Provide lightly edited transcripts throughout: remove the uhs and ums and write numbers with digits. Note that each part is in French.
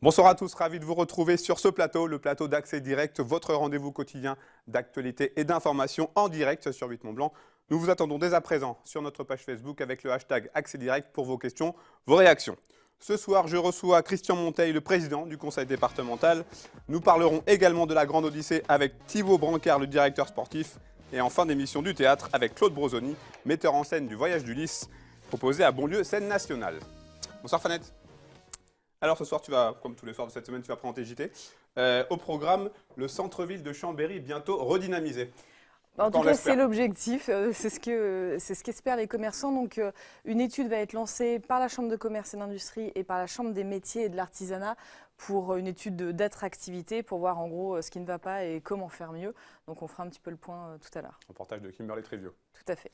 Bonsoir à tous, ravi de vous retrouver sur ce plateau, le plateau d'Accès Direct, votre rendez-vous quotidien d'actualité et d'information en direct sur 8 Mont-Blanc. Nous vous attendons dès à présent sur notre page Facebook avec le hashtag Accès Direct pour vos questions, vos réactions. Ce soir, je reçois Christian Monteil, le président du conseil départemental. Nous parlerons également de la Grande Odyssée avec Thibaut Brancard, le directeur sportif. Et en fin d'émission du théâtre avec Claude Brosoni, metteur en scène du Voyage d'Ulysse, proposé à Bonlieu Scène Nationale. Bonsoir Fanette. Alors ce soir, tu vas, comme tous les soirs de cette semaine, tu vas présenter JT. Au programme, le centre-ville de Chambéry bientôt redynamisé. En tout cas, c'est l'objectif, c'est ce qu'espèrent les commerçants. Donc, une étude va être lancée par la Chambre de commerce et d'industrie et par la Chambre des métiers et de l'artisanat pour une étude d'attractivité, pour voir en gros ce qui ne va pas et comment faire mieux. Donc, on fera un petit peu le point tout à l'heure. Reportage de Kimberly Tréviot. Tout à fait.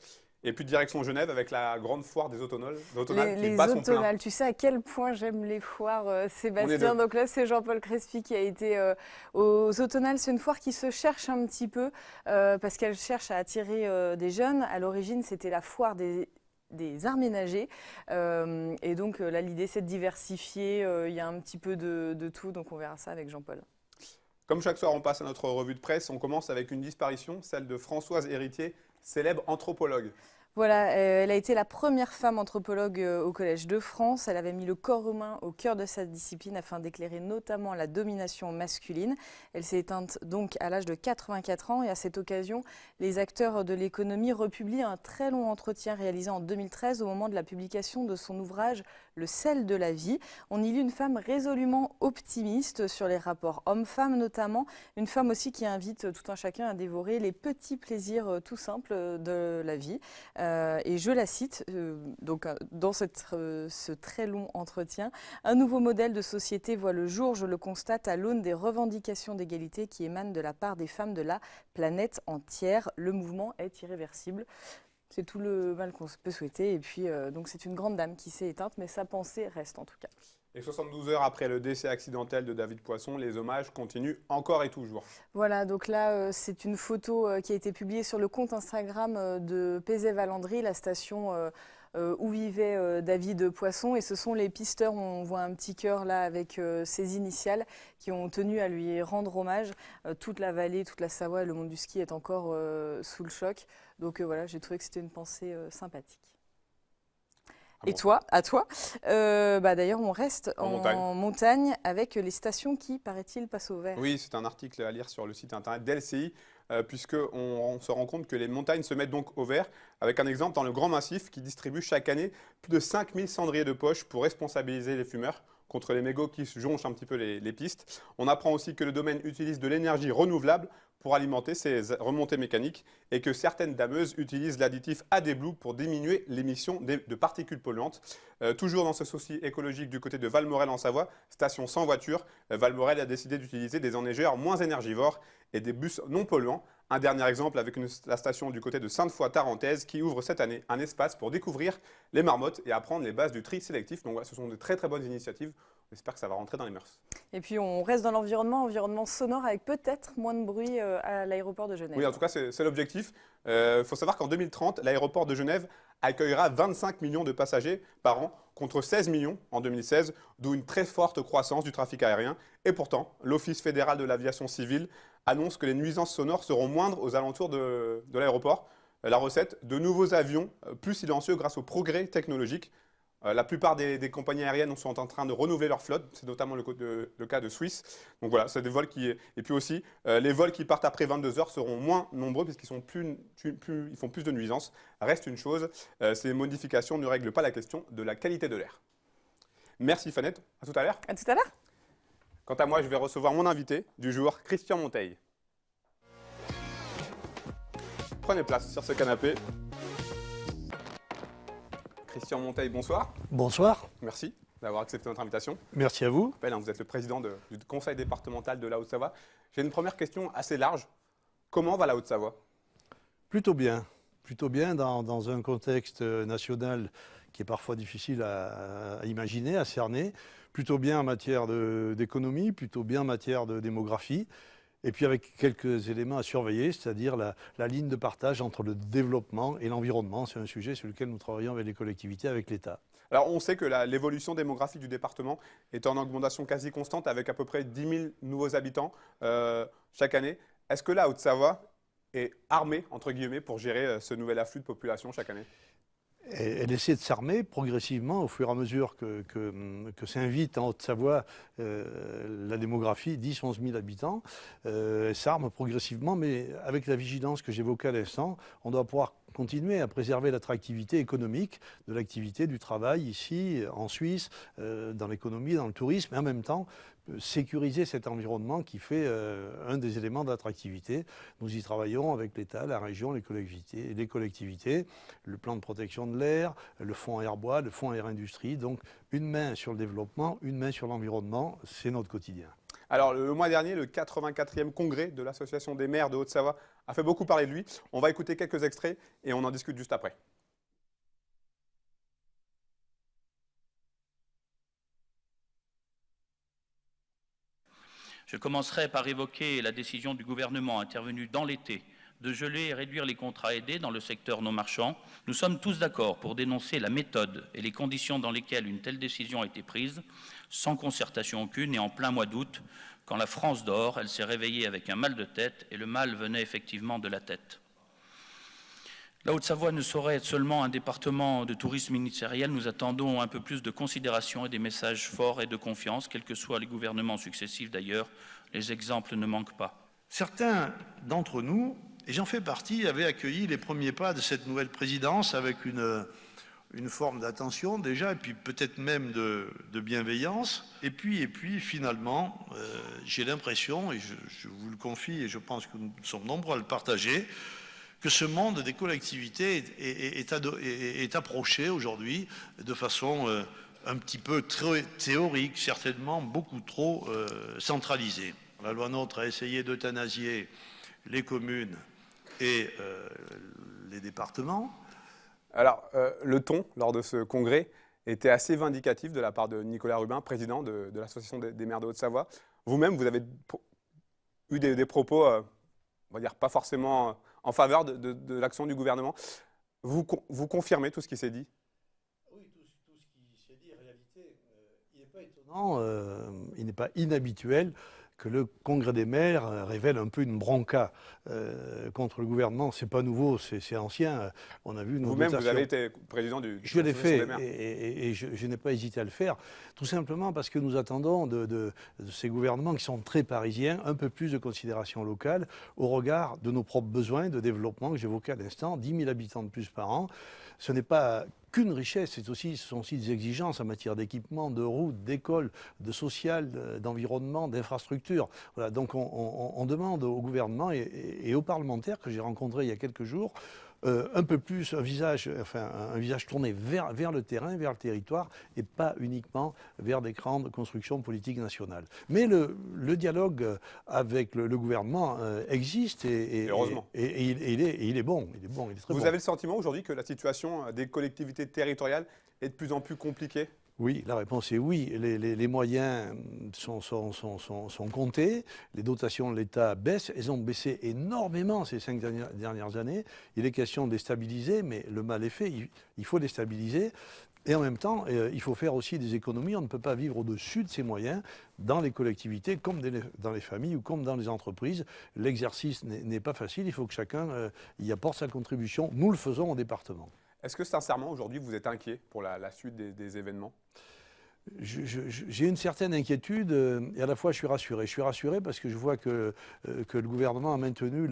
Et puis direction Genève avec la grande foire des automnales. Les automnales, tu sais à quel point j'aime les foires, Sébastien. Donc là, c'est Jean-Paul Crespi qui a été aux automnales. C'est une foire qui se cherche un petit peu parce qu'elle cherche à attirer des jeunes. À l'origine, c'était la foire des arts ménagers. Et donc là, l'idée, c'est de diversifier. Il y a un petit peu de tout. Donc on verra ça avec Jean-Paul. Comme chaque soir, on passe à notre revue de presse. On commence avec une disparition, celle de Françoise Héritier, célèbre anthropologue. Voilà, elle a été la première femme anthropologue au Collège de France. Elle avait mis le corps humain au cœur de sa discipline afin d'éclairer notamment la domination masculine. Elle s'est éteinte donc à l'âge de 84 ans et à cette occasion, les acteurs de l'économie republient un très long entretien réalisé en 2013 au moment de la publication de son ouvrage Le sel de la vie. On y lit une femme résolument optimiste sur les rapports hommes-femmes notamment, une femme aussi qui invite tout un chacun à dévorer les petits plaisirs tout simples de la vie. Et je la cite, dans ce très long entretien, « Un nouveau modèle de société voit le jour, je le constate, à l'aune des revendications d'égalité qui émanent de la part des femmes de la planète entière. Le mouvement est irréversible. » C'est tout le mal qu'on peut souhaiter. Et puis, donc c'est une grande dame qui s'est éteinte, mais sa pensée reste en tout cas. Et 72 heures après le décès accidentel de David Poisson, les hommages continuent encore et toujours. Voilà, donc là, c'est une photo qui a été publiée sur le compte Instagram de Pézet-Valandry, la station où vivait David Poisson. Et ce sont les pisteurs, on voit un petit cœur là avec ses initiales, qui ont tenu à lui rendre hommage. Toute la vallée, toute la Savoie et le monde du ski est encore sous le choc. Donc voilà, j'ai trouvé que c'était une pensée sympathique. Et toi, à toi. D'ailleurs, on reste en montagne avec les stations qui, paraît-il, passent au vert. Oui, c'est un article à lire sur le site internet d'LCI, puisqu'on se rend compte que les montagnes se mettent donc au vert, avec un exemple dans le Grand Massif qui distribue chaque année plus de 5000 cendriers de poche pour responsabiliser les fumeurs contre les mégots qui jonchent un petit peu les pistes. On apprend aussi que le domaine utilise de l'énergie renouvelable pour alimenter ces remontées mécaniques et que certaines dameuses utilisent l'additif AdBlue pour diminuer l'émission de particules polluantes. Toujours dans ce souci écologique du côté de Valmorel en Savoie, station sans voiture, Valmorel a décidé d'utiliser des enneigeurs moins énergivores et des bus non polluants. Un dernier exemple avec la station du côté de Sainte-Foy-Tarentaise qui ouvre cette année un espace pour découvrir les marmottes et apprendre les bases du tri sélectif. Donc voilà, ce sont de très très bonnes initiatives. J'espère que ça va rentrer dans les mœurs. Et puis on reste dans l'environnement sonore avec peut-être moins de bruit à l'aéroport de Genève. Oui, en tout cas, c'est l'objectif. Il faut savoir qu'en 2030, l'aéroport de Genève accueillera 25 millions de passagers par an contre 16 millions en 2016, d'où une très forte croissance du trafic aérien. Et pourtant, l'Office fédéral de l'aviation civile annonce que les nuisances sonores seront moindres aux alentours de l'aéroport. La recette, de nouveaux avions plus silencieux grâce aux progrès technologiques. La plupart des compagnies aériennes sont en train de renouveler leur flotte, c'est notamment le cas de Swiss. Donc voilà, c'est des vols qui... Et puis aussi, les vols qui partent après 22 heures seront moins nombreux puisqu'ils font plus de nuisances. Reste une chose, ces modifications ne règlent pas la question de la qualité de l'air. Merci Fanette, à tout à l'heure. À tout à l'heure. Quant à moi, je vais recevoir mon invité du jour, Christian Monteil. Prenez place sur ce canapé. Christian Monteil, bonsoir. Bonsoir. Merci d'avoir accepté notre invitation. Merci à vous. Je rappelle, vous êtes le président du conseil départemental de la Haute-Savoie. J'ai une première question assez large. Comment va la Haute-Savoie? Plutôt bien. Plutôt bien dans un contexte national qui est parfois difficile à imaginer, à cerner. Plutôt bien en matière d'économie, plutôt bien en matière de démographie. Et puis avec quelques éléments à surveiller, c'est-à-dire la ligne de partage entre le développement et l'environnement. C'est un sujet sur lequel nous travaillons avec les collectivités, avec l'État. Alors, on sait que l'évolution démographique du département est en augmentation quasi constante avec à peu près 10 000 nouveaux habitants chaque année. Est-ce que la Haute-Savoie est armée, entre guillemets, pour gérer ce nouvel afflux de population chaque année? Elle essaie de s'armer progressivement au fur et à mesure que s'invite en Haute-Savoie la démographie, 10-11 000 habitants. Elle s'arme progressivement, mais avec la vigilance que j'évoquais à l'instant, on doit pouvoir continuer à préserver l'attractivité économique de l'activité du travail ici, en Suisse, dans l'économie, dans le tourisme, et en même temps sécuriser cet environnement qui fait un des éléments d'attractivité. Nous y travaillons avec l'État, la région, les collectivités, le plan de protection de l'air, le fonds air-bois, le fonds air-industrie. Donc une main sur le développement, une main sur l'environnement, c'est notre quotidien. Alors, le mois dernier, le 84e congrès de l'Association des maires de Haute-Savoie a fait beaucoup parler de lui. On va écouter quelques extraits et on en discute juste après. Je commencerai par évoquer la décision du gouvernement intervenue dans l'été de geler et réduire les contrats aidés dans le secteur non marchand. Nous sommes tous d'accord pour dénoncer la méthode et les conditions dans lesquelles une telle décision a été prise, sans concertation aucune et en plein mois d'août. Quand la France dort, elle s'est réveillée avec un mal de tête et le mal venait effectivement de la tête. La Haute-Savoie ne saurait être seulement un département de tourisme ministériel. Nous attendons un peu plus de considération et des messages forts et de confiance, quels que soient les gouvernements successifs d'ailleurs. Les exemples ne manquent pas. Certains d'entre nous, et j'en fais partie, avaient accueilli les premiers pas de cette nouvelle présidence avec une forme d'attention déjà, et puis peut-être même de bienveillance. Et puis finalement, j'ai l'impression, et je vous le confie, et je pense que nous sommes nombreux à le partager, que ce monde des collectivités est approché aujourd'hui de façon un petit peu très théorique, certainement beaucoup trop centralisée. La loi NOTRe a essayé d'euthanasier les communes et les départements. Alors, le ton lors de ce congrès était assez vindicatif de la part de Nicolas Rubin, président de l'Association des maires de Haute-Savoie. Vous-même, vous avez eu des propos, on va dire, pas forcément en faveur de l'action du gouvernement. Vous confirmez tout ce qui s'est dit? Oui, tout ce qui s'est dit, en réalité, il n'est pas étonnant, il n'est pas inhabituel que le Congrès des maires révèle un peu une bronca contre le gouvernement. Ce n'est pas nouveau, c'est ancien. On a vu nos Vous-même, dotations. vous avez été président du Je l'ai fait des maires. et je n'ai pas hésité à le faire, tout simplement parce que nous attendons de ces gouvernements qui sont très parisiens un peu plus de considération locale au regard de nos propres besoins de développement que j'évoquais à l'instant, 10 000 habitants de plus par an. Ce n'est pas qu'une richesse, ce sont aussi des exigences en matière d'équipement, de routes, d'écoles, de social, d'environnement, d'infrastructures. Voilà, donc on demande au gouvernement et aux parlementaires que j'ai rencontrés il y a quelques jours un peu plus un visage tourné vers le terrain, vers le territoire, et pas uniquement vers des grandes constructions politiques nationales. Mais le dialogue avec le gouvernement existe et heureusement. Et il est bon, il est très bon. Vous avez le sentiment aujourd'hui que la situation des collectivités territoriales est de plus en plus compliquée? Oui, la réponse est oui. Les moyens sont comptés. Les dotations de l'État baissent. Elles ont baissé énormément ces 5 dernières années. Il est question de les stabiliser, mais le mal est fait. Il faut les stabiliser. Et en même temps, il faut faire aussi des économies. On ne peut pas vivre au-dessus de ces moyens dans les collectivités, comme dans les familles ou comme dans les entreprises. L'exercice n'est pas facile. Il faut que chacun y apporte sa contribution. Nous le faisons au département. Est-ce que sincèrement, aujourd'hui, vous êtes inquiet pour la suite des événements? J'ai une certaine inquiétude et à la fois je suis rassuré. Je suis rassuré parce que je vois que le gouvernement a maintenu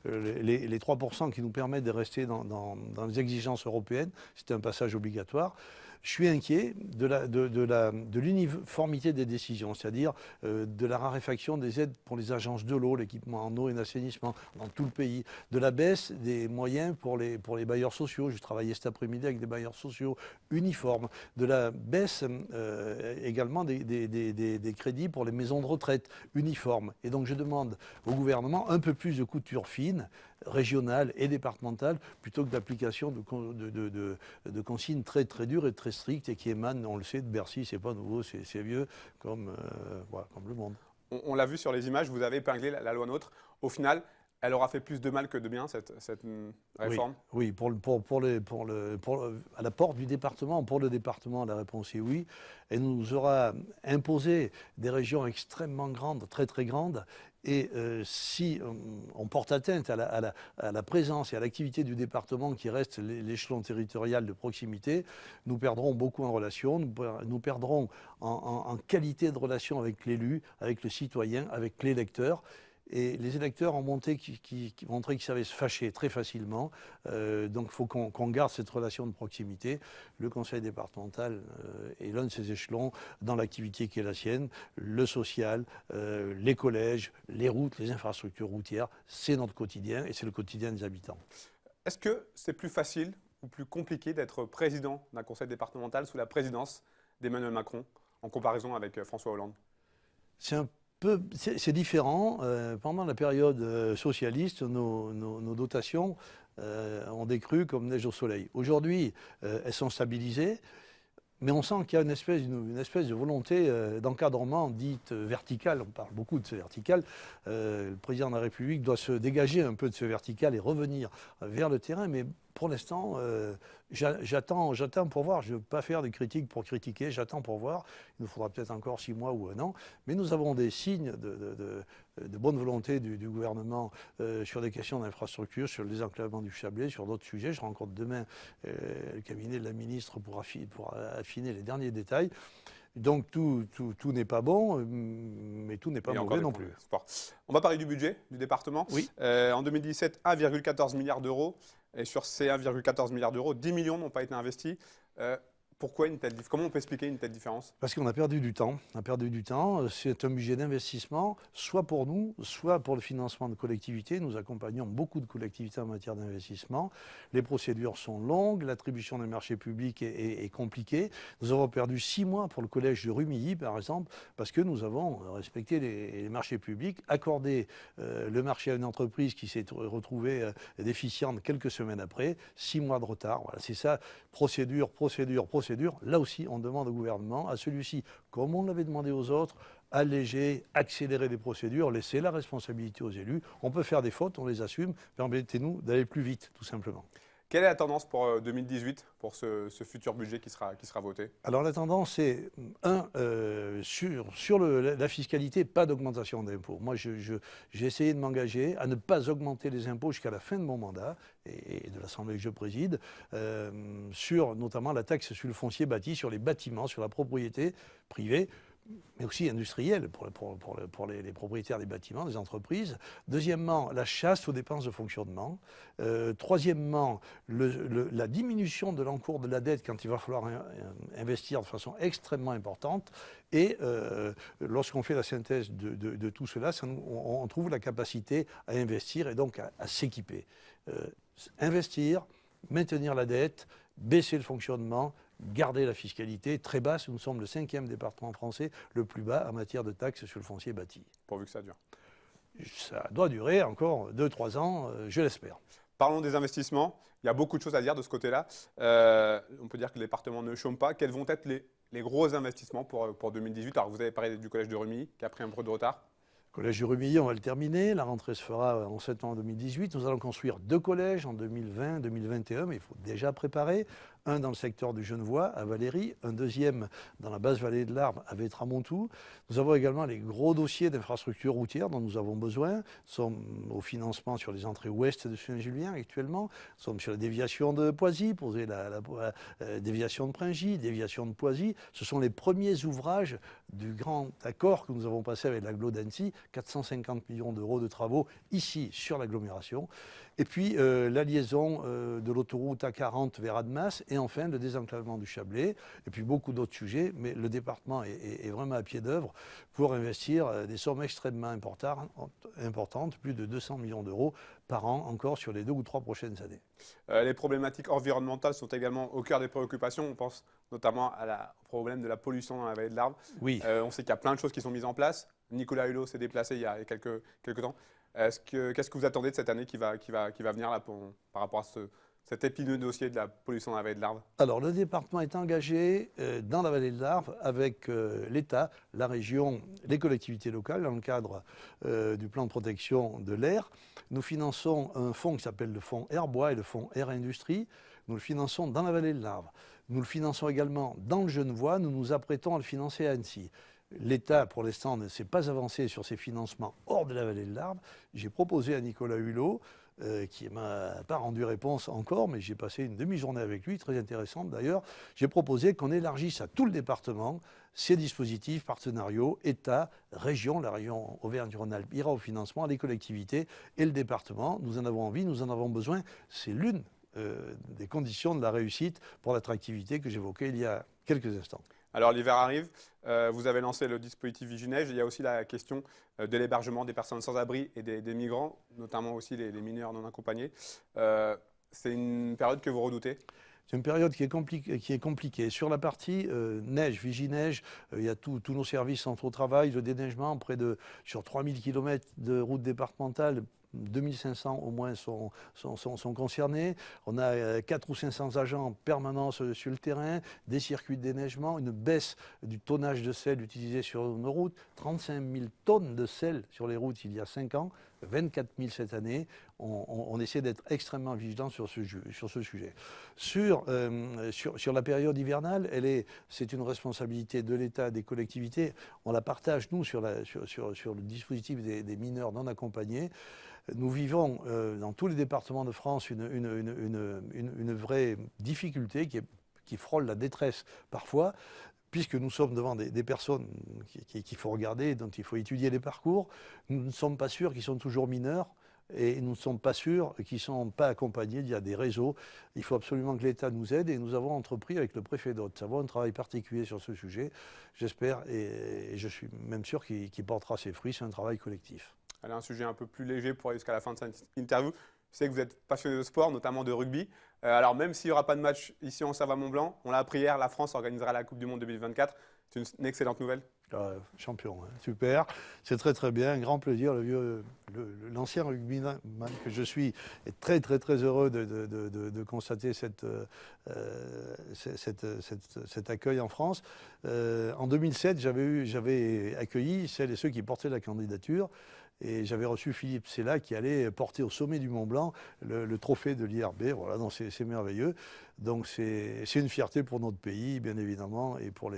les 3% qui nous permettent de rester dans les exigences européennes. C'est un passage obligatoire. Je suis inquiet de l'uniformité des décisions, c'est-à-dire de la raréfaction des aides pour les agences de l'eau, l'équipement en eau et l'assainissement dans tout le pays, de la baisse des moyens pour les bailleurs sociaux. J'ai travaillé cet après-midi avec des bailleurs sociaux uniformes, de la baisse également des crédits pour les maisons de retraite uniformes. Et donc je demande au gouvernement un peu plus de couture fine, régionale et départementale, plutôt que d'application de consignes très dures et très strictes et qui émanent, on le sait, de Bercy. C'est pas nouveau, c'est vieux comme le monde. On l'a vu sur les images, vous avez épinglé la loi NOTRe. Au final, elle aura fait plus de mal que de bien, cette réforme. Oui, à la porte du département, pour le département, la réponse est oui. Elle nous aura imposé des régions extrêmement grandes, très très grandes. Et si on porte atteinte à la présence et à l'activité du département qui reste l'échelon territorial de proximité, nous perdrons beaucoup en relation, nous perdrons en qualité de relation avec l'élu, avec le citoyen, avec l'électeur. Et les électeurs ont montré qu'ils savaient se fâcher très facilement. Donc il faut qu'on garde cette relation de proximité. Le conseil départemental est l'un de ces échelons dans l'activité qui est la sienne. Le social, les collèges, les routes, les infrastructures routières, c'est notre quotidien et c'est le quotidien des habitants. Est-ce que c'est plus facile ou plus compliqué d'être président d'un conseil départemental sous la présidence d'Emmanuel Macron en comparaison avec François Hollande? C'est différent. Pendant la période socialiste, nos dotations ont décru comme neige au soleil. Aujourd'hui, elles sont stabilisées, mais on sent qu'il y a une espèce de volonté d'encadrement dite verticale. On parle beaucoup de ce vertical. Le président de la République doit se dégager un peu de ce vertical et revenir vers le terrain, mais pour l'instant, j'attends pour voir. Je ne veux pas faire de critiques pour critiquer, j'attends pour voir. Il nous faudra peut-être encore 6 mois ou 1 an. Mais nous avons des signes de bonne volonté du gouvernement sur des questions d'infrastructure, sur le désenclavement du Chablais, sur d'autres sujets. Je rencontre demain le cabinet de la ministre pour affiner les derniers détails. Donc tout n'est pas bon, mais tout n'est pas mauvais non plus. On va parler du budget du département. Oui. En 2017, 1,14 milliard d'euros. Et sur ces 1,14 milliard d'euros, 10 millions n'ont pas été investis. Pourquoi une telle différence? Comment on peut expliquer une telle différence? Parce qu'on a perdu du temps. C'est un budget d'investissement, soit pour nous, soit pour le financement de collectivités. Nous accompagnons beaucoup de collectivités en matière d'investissement. Les procédures sont longues, l'attribution des marchés publics est compliquée. Nous avons perdu 6 mois pour le collège de Rumilly, par exemple, parce que nous avons respecté les marchés publics, accordé le marché à une entreprise qui s'est retrouvée déficiente quelques semaines après. 6 mois de retard. Voilà, c'est ça. Procédure. Là aussi, on demande au gouvernement, à celui-ci, comme on l'avait demandé aux autres, alléger, accélérer les procédures, laisser la responsabilité aux élus. On peut faire des fautes, on les assume. Permettez-nous d'aller plus vite, tout simplement. Quelle est la tendance pour 2018, pour ce futur budget qui sera voté? Alors la tendance, c'est, sur la fiscalité, pas d'augmentation d'impôts. Moi, j'ai essayé de m'engager à ne pas augmenter les impôts jusqu'à la fin de mon mandat et de l'Assemblée que je préside, sur notamment la taxe sur le foncier bâti, sur les bâtiments, sur la propriété privée, mais aussi industrielle pour les propriétaires des bâtiments, des entreprises. Deuxièmement, la chasse aux dépenses de fonctionnement. Troisièmement, la diminution de l'encours de la dette quand il va falloir investir de façon extrêmement importante. Et lorsqu'on fait la synthèse de tout cela, on trouve la capacité à investir et donc à s'équiper. Investir, maintenir la dette, baisser le fonctionnement, garder la fiscalité très basse. Nous sommes le 5e département français le plus bas en matière de taxes sur le foncier bâti. Pourvu que ça dure. Ça doit durer encore 2-3 ans, je l'espère. Parlons des investissements. Il y a beaucoup de choses à dire de ce côté-là. On peut dire que le département ne chôme pas. Quels vont être les gros investissements pour 2018? Alors, vous avez parlé du collège de Rumilly qui a pris un peu de retard. Collège de Rumilly, on va le terminer. La rentrée se fera en septembre 2018. Nous allons construire 2 collèges en 2020, 2021, mais il faut déjà préparer. Un dans le secteur du Genevois, à Valéry, un deuxième dans la basse vallée de l'Arve, à Vétramontou. Nous avons également les gros dossiers d'infrastructures routières dont nous avons besoin. Nous sommes au financement sur les entrées ouest de Saint-Julien actuellement. Nous sommes sur la déviation de Poisy, poser la déviation de Pringy, déviation de Poisy. Ce sont les premiers ouvrages du grand accord que nous avons passé avec l'agglo d'Annecy, 450 millions d'euros de travaux ici sur l'agglomération. Et puis la liaison de l'autoroute A40 vers Annemasse et enfin le désenclavement du Chablais. Et puis beaucoup d'autres sujets, mais le département est vraiment à pied d'œuvre pour investir des sommes extrêmement importantes, plus de 200 millions d'euros par an encore sur les 2 ou 3 prochaines années. Les problématiques environnementales sont également au cœur des préoccupations. On pense notamment au problème de la pollution dans la vallée de l'Arve. Oui. On sait qu'il y a plein de choses qui sont mises en place. Nicolas Hulot s'est déplacé il y a quelques temps. Qu'est-ce que vous attendez de cette année qui va venir là par rapport à cet épineux dossier de la pollution dans la vallée de l'Arve? Alors, le département est engagé dans la vallée de l'Arve avec l'État, la région, les collectivités locales dans le cadre du plan de protection de l'air. Nous finançons un fonds qui s'appelle le fonds Air Bois et le fonds Air Industrie. Nous le finançons dans la vallée de l'Arve. Nous le finançons également dans le Genevois. Nous nous apprêtons à le financer à Annecy. L'État, pour l'instant, ne s'est pas avancé sur ses financements hors de la vallée de l'Arve. J'ai proposé à Nicolas Hulot, qui ne m'a pas rendu réponse encore, mais j'ai passé une demi-journée avec lui, très intéressante d'ailleurs. J'ai proposé qu'on élargisse à tout le département ces dispositifs partenariaux, État, région. La région Auvergne-Rhône-Alpes ira au financement, les collectivités et le département. Nous en avons envie, nous en avons besoin. C'est l'une des conditions de la réussite pour l'attractivité que j'évoquais il y a quelques instants. Alors l'hiver arrive, vous avez lancé le dispositif Vigineige. Il y a aussi la question de l'hébergement des personnes sans abri et des migrants, notamment aussi les mineurs non accompagnés. C'est une période que vous redoutez? C'est une période qui est compliquée. Sur la partie neige, Vigineige, il y a tous nos services centraux au travail, le déneigement, sur 3000 km de routes départementales. 2500 au moins sont concernés. On a 400 ou 500 agents en permanence sur le terrain, des circuits de déneigement, une baisse du tonnage de sel utilisé sur nos routes, 35 000 tonnes de sel sur les routes il y a 5 ans, 24 000 cette année. On essaie d'être extrêmement vigilant sur ce sujet. Sur la période hivernale, c'est une responsabilité de l'État, des collectivités. On la partage, nous, sur le dispositif des mineurs non accompagnés. Nous vivons dans tous les départements de France une vraie difficulté qui frôle la détresse parfois, puisque nous sommes devant des personnes qu'il faut regarder, dont il faut étudier les parcours. Nous ne sommes pas sûrs qu'ils sont toujours mineurs et nous ne sommes pas sûrs qu'ils ne sont pas accompagnés. Il y a des réseaux. Il faut absolument que l'État nous aide et nous avons entrepris avec le préfet d'Haute-Savoie un travail particulier sur ce sujet. J'espère et je suis même sûr qu'il portera ses fruits. C'est un travail collectif. Allez, un sujet un peu plus léger pour aller jusqu'à la fin de cette interview. Je sais que vous êtes passionné de sport, notamment de rugby. Alors même s'il n'y aura pas de match ici en Savoie-Mont-Blanc, on l'a appris hier, la France organisera la Coupe du Monde 2024. C'est une excellente nouvelle. Champion, hein, super, c'est très très bien, un grand plaisir. L'ancien rugbyman que je suis est très très très heureux de constater cet accueil en France. En 2007, j'avais accueilli celles et ceux qui portaient la candidature. Et j'avais reçu Philippe Sella qui allait porter au sommet du Mont Blanc le trophée de l'IRB. Voilà, donc c'est merveilleux. Donc c'est une fierté pour notre pays, bien évidemment, et pour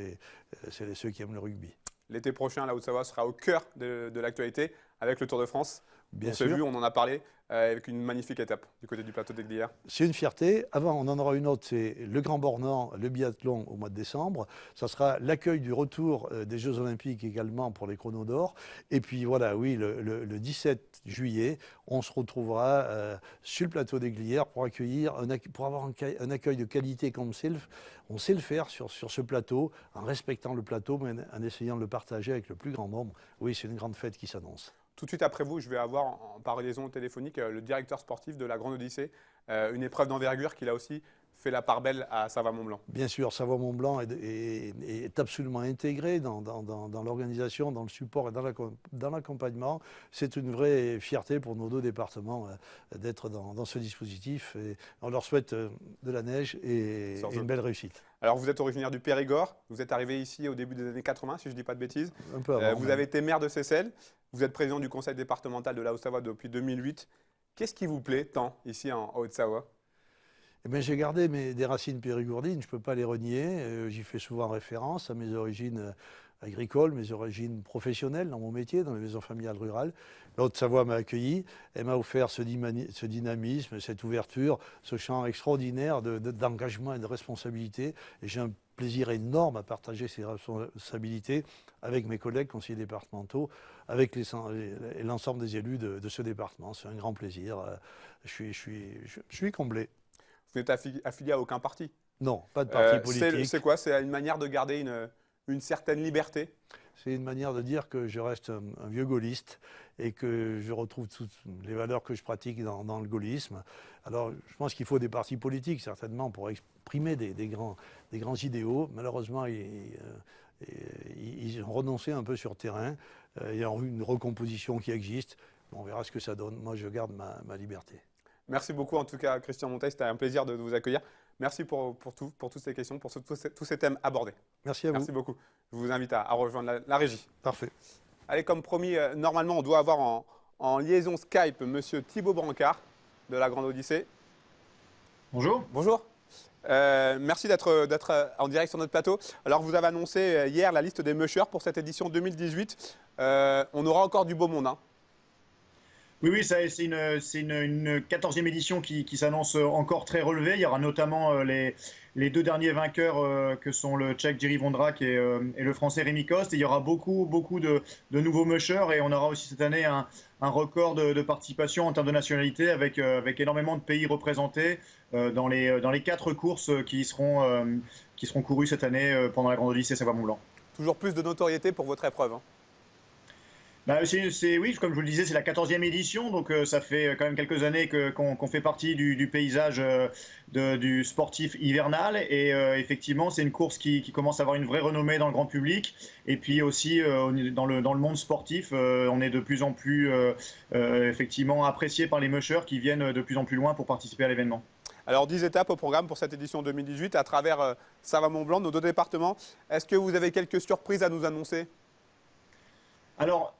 ceux qui aiment le rugby. L'été prochain, la Haute-Savoie sera au cœur de l'actualité avec le Tour de France. Bien on sûr. s'est vu, on en a parlé, avec une magnifique étape du côté du plateau d'Aiglières. C'est une fierté. Avant, on en aura une autre, c'est le Grand Bornand, le biathlon au mois de décembre. Ça sera l'accueil du retour des Jeux Olympiques également pour les chronos d'or. Et puis voilà, oui, le 17 juillet, on se retrouvera sur le plateau d'Aiglières pour avoir un accueil de qualité comme on sait le faire sur ce plateau, en respectant le plateau, mais en essayant de le partager avec le plus grand nombre. Oui, c'est une grande fête qui s'annonce. Tout de suite après vous, je vais avoir par liaison téléphonique le directeur sportif de la Grande Odyssée, une épreuve d'envergure qu'il a aussi fait la part belle à Savoie-Mont-Blanc. Bien sûr, Savoie-Mont-Blanc est absolument intégré dans l'organisation, dans le support et dans l'accompagnement. C'est une vraie fierté pour nos deux départements d'être dans ce dispositif. Et on leur souhaite de la neige et une belle réussite. Alors vous êtes originaire du Périgord, vous êtes arrivé ici au début des années 80, si je ne dis pas de bêtises. Un peu avant, vous avez été maire de Seyssel, vous êtes président du conseil départemental de la Haute-Savoie depuis 2008. Qu'est-ce qui vous plaît tant ici en Haute-Savoie ? Eh bien, j'ai gardé des racines périgourdines, je ne peux pas les renier. J'y fais souvent référence à mes origines agricoles, mes origines professionnelles dans mon métier, dans les maisons familiales rurales. La Haute-Savoie m'a accueilli, elle m'a offert ce dynamisme, cette ouverture, ce champ extraordinaire d'engagement et de responsabilité. Et j'ai un plaisir énorme à partager ces responsabilités avec mes collègues conseillers départementaux, avec l'ensemble des élus de ce département. C'est un grand plaisir. Je suis comblé. Vous n'êtes affilié à aucun parti? Non, pas de parti politique. C'est quoi? C'est une manière de garder une certaine liberté? C'est une manière de dire que je reste un vieux gaulliste et que je retrouve toutes les valeurs que je pratique dans le gaullisme. Alors, je pense qu'il faut des partis politiques, certainement, pour exprimer des grands idéaux. Malheureusement, ils ont renoncé un peu sur le terrain. Il y a une recomposition qui existe. On verra ce que ça donne. Moi, je garde ma liberté. Merci beaucoup en tout cas, Christian Monteil, c'était un plaisir de vous accueillir. Merci pour toutes ces questions, pour tous ces thèmes abordés. Merci à vous. Merci beaucoup. Je vous invite à rejoindre la régie. Parfait. Allez, comme promis, normalement, on doit avoir en liaison Skype Monsieur Thibaut Brancard de la Grande Odyssée. Bonjour. Bonjour. Merci d'être en direct sur notre plateau. Alors, vous avez annoncé hier la liste des mushers pour cette édition 2018. On aura encore du beau monde, hein. Oui, c'est une 14e édition qui s'annonce encore très relevée. Il y aura notamment les deux derniers vainqueurs que sont le Tchèque Jiří Vondrak et le Français Rémi Coste. Et il y aura beaucoup de nouveaux mushers et on aura aussi cette année un record de participation en termes de nationalité avec énormément de pays représentés dans les 4 courses qui seront courues cette année pendant la Grande Odyssée Savoie-Mont-Blanc. Toujours plus de notoriété pour votre épreuve, hein. Oui, comme je vous le disais, c'est la 14e édition, donc ça fait quand même quelques années qu'on fait partie du paysage du sportif hivernal. Et effectivement, c'est une course qui commence à avoir une vraie renommée dans le grand public. Et puis aussi, dans le monde sportif, on est de plus en plus effectivement apprécié par les mushers qui viennent de plus en plus loin pour participer à l'événement. Alors, 10 étapes au programme pour cette édition 2018 à travers Savoie-Mont-Blanc, nos 2 départements. Est-ce que vous avez quelques surprises à nous annoncer ? Alors,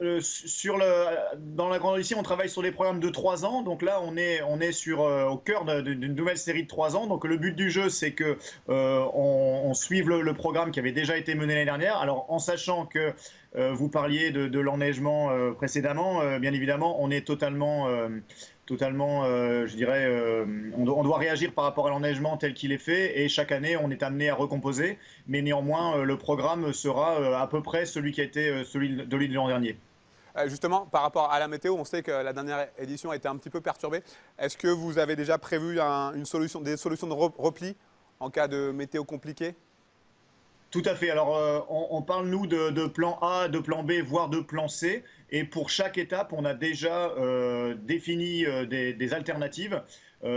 dans la Grande Odyssée, on travaille sur des programmes de 3 ans. Donc là, on est au cœur d'une nouvelle série de 3 ans. Donc le but du jeu, c'est que on suive le programme qui avait déjà été mené l'année dernière. Alors, en sachant que vous parliez de l'enneigement précédemment, bien évidemment, on est totalement, je dirais, on doit réagir par rapport à l'enneigement tel qu'il est fait et chaque année on est amené à recomposer, mais néanmoins le programme sera à peu près celui qui a été celui de l'an dernier. Justement, par rapport à la météo, on sait que la dernière édition a été un petit peu perturbée. Est-ce que vous avez déjà prévu des solutions de repli en cas de météo compliquée ? Tout à fait. Alors, on parle, nous, de plan A, de plan B, voire de plan C. Et pour chaque étape, on a déjà défini des alternatives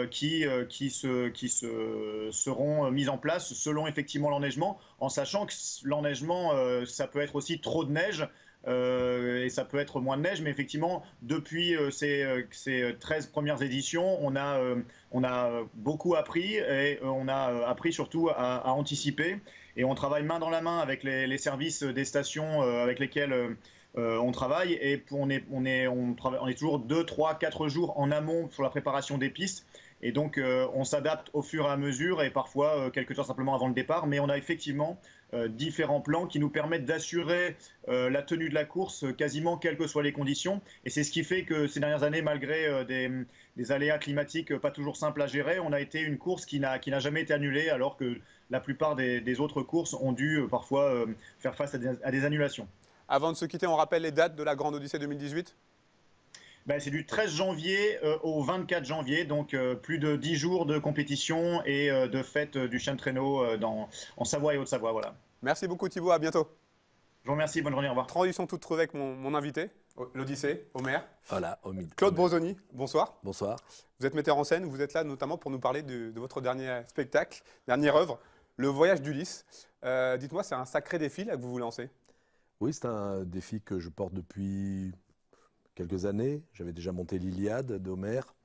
qui seront mises en place selon effectivement l'enneigement, en sachant que l'enneigement, ça peut être aussi trop de neige. Et ça peut être moins de neige, mais effectivement, depuis ces 13 premières éditions, on a beaucoup appris et on a appris surtout à anticiper. Et on travaille main dans la main avec les services des stations avec lesquels on travaille. Et on est toujours 2, 3, 4 jours en amont sur la préparation des pistes. Et donc, on s'adapte au fur et à mesure et parfois quelques heures simplement avant le départ. Mais on a effectivement différents plans qui nous permettent d'assurer la tenue de la course quasiment quelles que soient les conditions. Et c'est ce qui fait que ces dernières années, malgré des aléas climatiques pas toujours simples à gérer, on a été une course qui n'a jamais été annulée alors que la plupart des autres courses ont dû parfois faire face à des annulations. Avant de se quitter, on rappelle les dates de la Grande Odyssée 2018 ? C'est du 13 janvier au 24 janvier, donc plus de 10 jours de compétition et de fête du chien de traîneau en Savoie et Haute-Savoie. Voilà. Merci beaucoup Thibaut, à bientôt. Je vous remercie, bonne journée, au revoir. Transition toute trouvée avec mon invité, l'Odyssée, Omer. Voilà, Claude Brosoni, bonsoir. Bonsoir. Vous êtes metteur en scène, vous êtes là notamment pour nous parler de votre dernier spectacle, dernière œuvre, Le Voyage d'Ulysse. Dites-moi, c'est un sacré défi là, que vous vous lancez ? Oui, c'est un défi que je porte depuis quelques années. J'avais déjà monté l'Iliade d'Homère.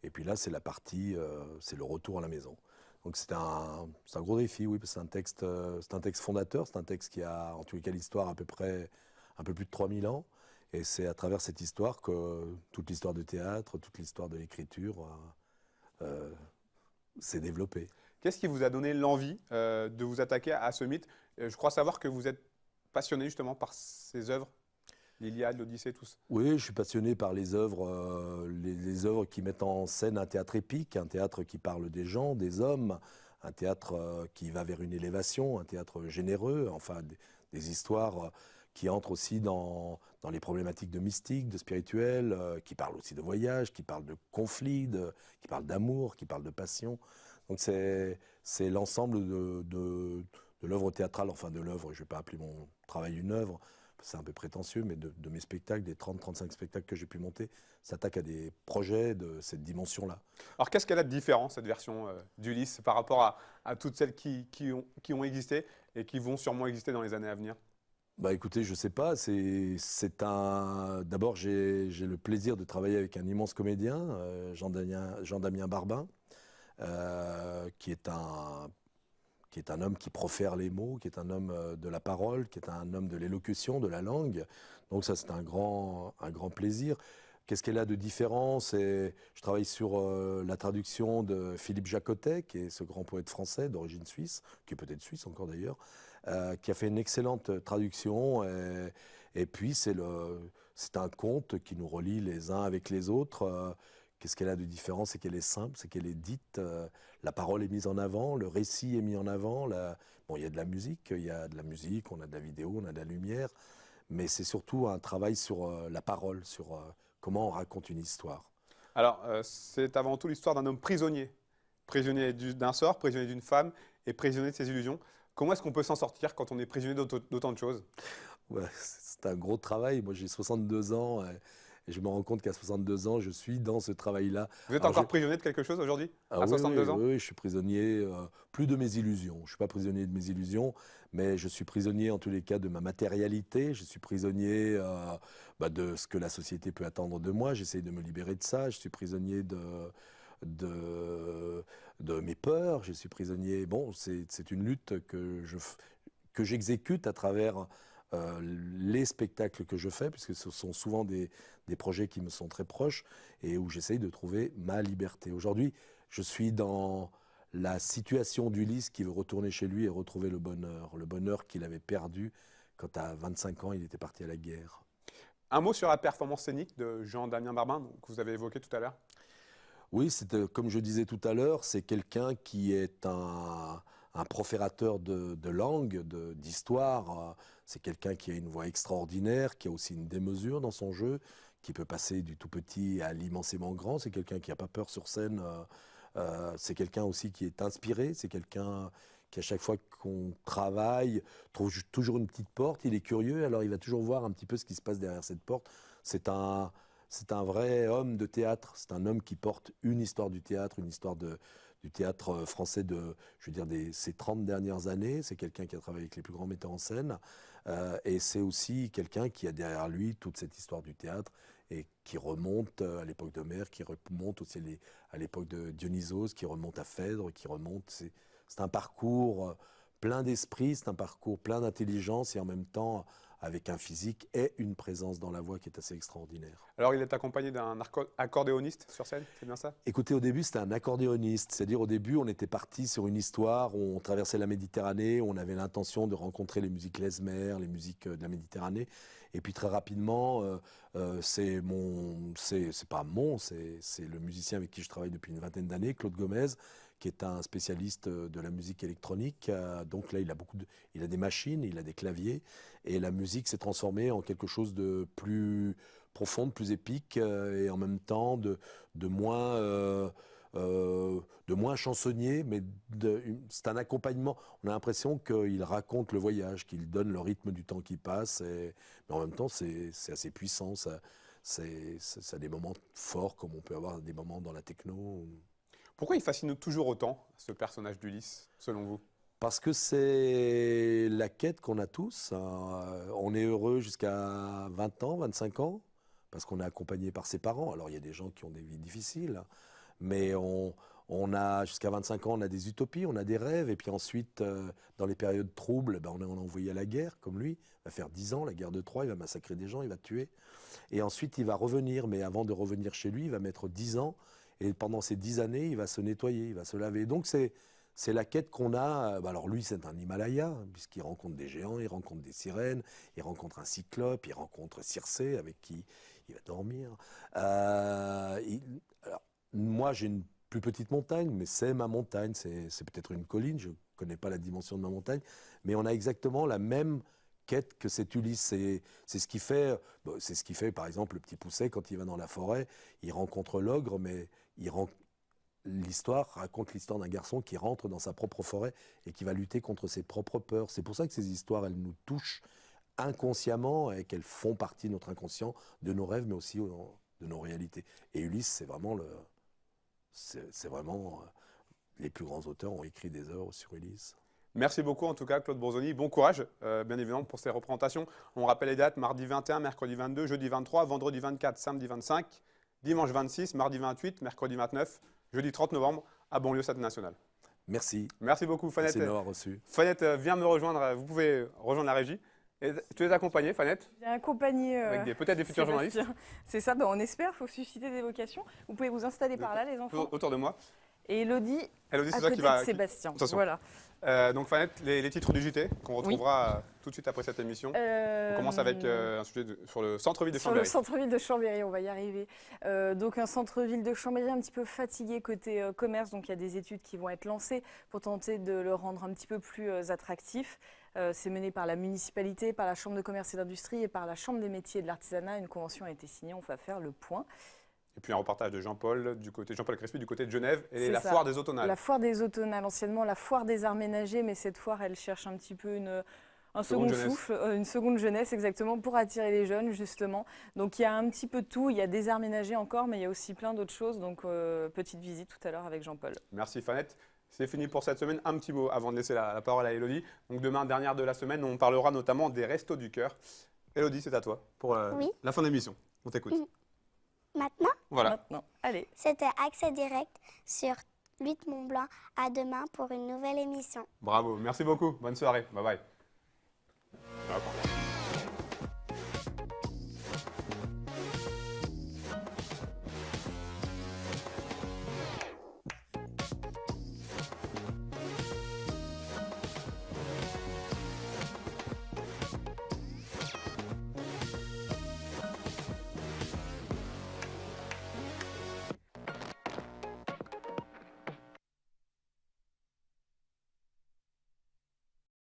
Et puis là, c'est la partie, c'est le retour à la maison. Donc c'est un gros défi, oui, parce que c'est un texte fondateur. C'est un texte qui a, en tous les cas, l'histoire à peu près un peu plus de 3000 ans. Et c'est à travers cette histoire que toute l'histoire du théâtre, toute l'histoire de l'écriture s'est développée. Qu'est-ce qui vous a donné l'envie de vous attaquer à ce mythe ? Je crois savoir que vous êtes passionné justement par ces œuvres, l'Iliade, l'Odyssée, tous. Oui, je suis passionné par les œuvres qui mettent en scène un théâtre épique, un théâtre qui parle des gens, des hommes, un théâtre qui va vers une élévation, un théâtre généreux, enfin des histoires qui entrent aussi dans les problématiques de mystique, de spirituel, qui parlent aussi de voyage, qui parlent de conflits, qui parlent d'amour, qui parlent de passion. Donc c'est l'ensemble de l'œuvre théâtrale, enfin de l'œuvre, je ne vais pas appeler mon travail une œuvre, c'est un peu prétentieux, mais de mes spectacles, des 30-35 spectacles que j'ai pu monter, s'attaque à des projets de cette dimension-là. Alors qu'est-ce qu'elle a de différent, cette version d'Ulysse, par rapport à toutes celles qui ont existé et qui vont sûrement exister dans les années à venir ? Bah écoutez, je sais pas. D'abord, j'ai le plaisir de travailler avec un immense comédien, Jean-Damien Barbin, qui est un homme qui profère les mots, qui est un homme de la parole, qui est un homme de l'élocution, de la langue. Donc ça, c'est un grand plaisir. Qu'est-ce qu'elle a de différent? Je travaille sur la traduction de Philippe Jacotet, qui est ce grand poète français d'origine suisse, qui est peut-être suisse encore d'ailleurs, qui a fait une excellente traduction. Et puis c'est un conte qui nous relie les uns avec les autres. Qu'est-ce qu'elle a de différent? C'est qu'elle est simple, c'est qu'elle est dite, la parole est mise en avant, le récit est mis en avant. Bon, il y a de la musique, on a de la vidéo, on a de la lumière, mais c'est surtout un travail sur la parole, sur comment on raconte une histoire. Alors, c'est avant tout l'histoire d'un homme prisonnier. Prisonnier d'un sort, prisonnier d'une femme et prisonnier de ses illusions. Comment est-ce qu'on peut s'en sortir quand on est prisonnier d'autant de choses? Ouais, c'est un gros travail. Moi, j'ai 62 ans et je me rends compte qu'à 62 ans, je suis dans ce travail-là. Vous êtes encore prisonnier de quelque chose aujourd'hui, à oui, 62 ans? Oui, je suis prisonnier, plus de mes illusions. Je ne suis pas prisonnier de mes illusions, mais je suis prisonnier en tous les cas de ma matérialité. Je suis prisonnier de ce que la société peut attendre de moi. J'essaye de me libérer de ça. Je suis prisonnier de mes peurs. Je suis prisonnier. Bon, c'est une lutte que j'exécute à travers les spectacles que je fais, puisque ce sont souvent des projets qui me sont très proches et où j'essaye de trouver ma liberté. Aujourd'hui, je suis dans la situation d'Ulysse qui veut retourner chez lui et retrouver le bonheur qu'il avait perdu quand à 25 ans, il était parti à la guerre. Un mot sur la performance scénique de Jean-Damien Barbin, que vous avez évoqué tout à l'heure. Oui, comme je disais tout à l'heure, c'est quelqu'un qui est un proférateur de langue, d'histoire. C'est quelqu'un qui a une voix extraordinaire, qui a aussi une démesure dans son jeu, qui peut passer du tout petit à l'immensément grand. C'est quelqu'un qui n'a pas peur sur scène. C'est quelqu'un aussi qui est inspiré. C'est quelqu'un qui, à chaque fois qu'on travaille, trouve toujours une petite porte. Il est curieux, alors il va toujours voir un petit peu ce qui se passe derrière cette porte. C'est un vrai homme de théâtre. C'est un homme qui porte une histoire du théâtre, une histoire du théâtre français ces 30 dernières années. C'est quelqu'un qui a travaillé avec les plus grands metteurs en scène. Et c'est aussi quelqu'un qui a derrière lui toute cette histoire du théâtre et qui remonte à l'époque d'Homère, qui remonte aussi à l'époque de Dionysos, qui remonte à Phèdre, c'est un parcours plein d'esprit, c'est un parcours plein d'intelligence et en même temps avec un physique et une présence dans la voix qui est assez extraordinaire. Alors, il est accompagné d'un accordéoniste sur scène, c'est bien ça? Écoutez, au début, c'était un accordéoniste. C'est-à-dire, au début, on était parti sur une histoire où on traversait la Méditerranée, où on avait l'intention de rencontrer les musiques klezmer, les musiques de la Méditerranée. Et puis, très rapidement, c'est le musicien avec qui je travaille depuis une vingtaine d'années, Claude Gomez, qui est un spécialiste de la musique électronique. Donc là, il a des machines, il a des claviers, et la musique s'est transformée en quelque chose de plus profonde, plus épique, et en même temps de moins chansonnier, mais c'est un accompagnement. On a l'impression qu'il raconte le voyage, qu'il donne le rythme du temps qui passe, mais en même temps, c'est assez puissant. Ça a des moments forts, comme on peut avoir des moments dans la techno. Pourquoi il fascine toujours autant, ce personnage d'Ulysse, selon vous? Parce que c'est la quête qu'on a tous. On est heureux jusqu'à 20 ans, 25 ans, parce qu'on est accompagné par ses parents. Alors il y a des gens qui ont des vies difficiles, mais on a jusqu'à 25 ans, on a des utopies, on a des rêves, et puis ensuite, dans les périodes troubles, on est envoyé à la guerre, comme lui. Il va faire 10 ans, la guerre de Troie, il va massacrer des gens, il va tuer. Et ensuite, il va revenir, mais avant de revenir chez lui, il va mettre 10 ans, et pendant ces 10 années, il va se nettoyer, il va se laver. Donc c'est la quête qu'on a. Alors lui, c'est un Himalaya, puisqu'il rencontre des géants, il rencontre des sirènes, il rencontre un cyclope, il rencontre Circé, avec qui il va dormir. Alors, moi, j'ai une plus petite montagne, mais c'est ma montagne, c'est peut-être une colline, je ne connais pas la dimension de ma montagne, mais on a exactement la même quête que cet Ulysse. C'est ce qui fait, par exemple, le petit Pousset, quand il va dans la forêt, il rencontre l'ogre, mais l'histoire raconte l'histoire d'un garçon qui rentre dans sa propre forêt et qui va lutter contre ses propres peurs. C'est pour ça que ces histoires, elles nous touchent inconsciemment et qu'elles font partie de notre inconscient, de nos rêves, mais aussi de nos réalités. Et Ulysse, c'est vraiment les plus grands auteurs ont écrit des œuvres sur Ulysse. Merci beaucoup en tout cas Claude Bourzoni, bon courage bien évidemment pour ces représentations. On rappelle les dates, mardi 21, mercredi 22, jeudi 23, vendredi 24, samedi 25, dimanche 26, mardi 28, mercredi 29, jeudi 30 novembre à Bonlieu Stade National. Merci. Merci beaucoup Fanette. Merci de m'avoir reçu. Fanette viens me rejoindre, vous pouvez rejoindre la régie. Et tu es accompagnée Fanette Bien accompagné. avec peut-être des futurs journalistes C'est ça, on espère, il faut susciter des vocations. Vous pouvez vous installer par là les enfants. autour de moi. Et Elodie, Elodie, à c'est toi côté qui va. de Sébastien. Attention. Voilà. Donc Fanette, les titres du JT qu'on retrouvera tout de suite après cette émission. On commence avec un sujet sur le centre-ville de Chambéry. Sur le centre-ville de Chambéry, on va y arriver. Donc un centre-ville de Chambéry un petit peu fatigué côté commerce, donc il y a des études qui vont être lancées pour tenter de le rendre un petit peu plus attractif. C'est mené par la municipalité, par la Chambre de commerce et d'industrie et par la Chambre des métiers et de l'artisanat. Une convention a été signée, on va faire le point. Et puis un reportage de Jean-Paul Crespi du côté de Genève et la ça. foire des automnales. La foire des automnales, anciennement la foire des arts ménagers, mais cette foire, elle cherche un petit peu un second souffle, une seconde jeunesse exactement, pour attirer les jeunes justement. Donc il y a un petit peu de tout, il y a des arts ménagers encore, mais il y a aussi plein d'autres choses. Donc petite visite tout à l'heure avec Jean-Paul. Merci Fanette. C'est fini pour cette semaine. Un petit mot avant de laisser la parole à Elodie. Donc demain, dernière de la semaine, on parlera notamment des Restos du Cœur. Elodie, c'est à toi pour la fin de l'émission. On t'écoute. Maintenant, Voilà. Maintenant, allez. c'était Accès Direct sur Lutte Mont Blanc. À demain pour une nouvelle émission. Bravo. Merci beaucoup. Bonne soirée. Bye bye. Au revoir.